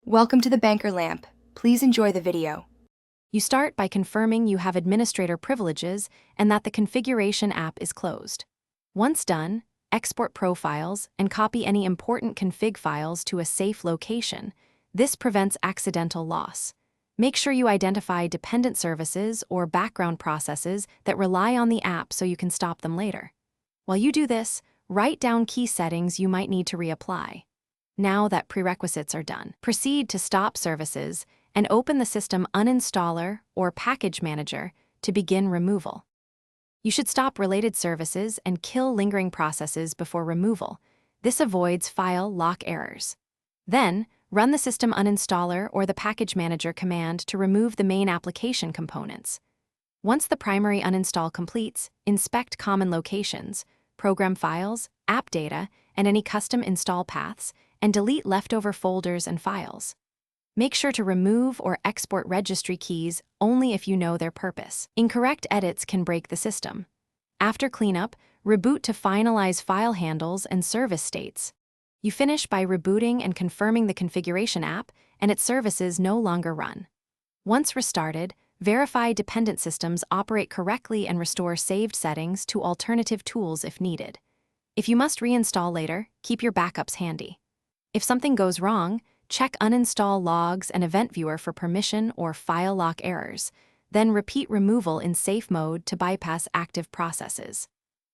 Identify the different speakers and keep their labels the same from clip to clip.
Speaker 1: Welcome to the Banker Lamp. Please enjoy the video.
Speaker 2: You start by confirming you have administrator privileges and that the configuration app is closed. Once done, export profiles and copy any important config files to a safe location. This prevents accidental loss. Make sure you identify dependent services or background processes that rely on the app so you can stop them later. While you do this, write down key settings you might need to reapply. Now that prerequisites are done, proceed to Stop Services and open the System Uninstaller or Package Manager to begin removal. You should stop related services and kill lingering processes before removal. This avoids file lock errors. Then, run the System Uninstaller or the Package Manager command to remove the main application components. Once the primary uninstall completes, inspect common locations, program files, app data, and any custom install paths, and delete leftover folders and files. Make sure to remove or export registry keys only if you know their purpose. Incorrect edits can break the system. After cleanup, reboot to finalize file handles and service states. You finish by rebooting and confirming the configuration app, and its services no longer run. Once restarted, verify dependent systems operate correctly and restore saved settings to alternative tools if needed. If you must reinstall later, keep your backups handy. If something goes wrong, check uninstall logs and Event Viewer for permission or file lock errors. Then repeat removal in safe mode to bypass active processes.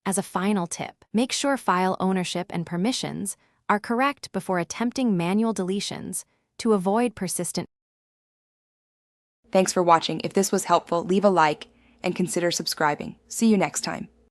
Speaker 2: As a final tip, make sure file ownership and permissions are correct before attempting manual deletions to avoid persistent.
Speaker 1: Thanks for watching. If this was helpful, leave a like and consider subscribing. See you next time.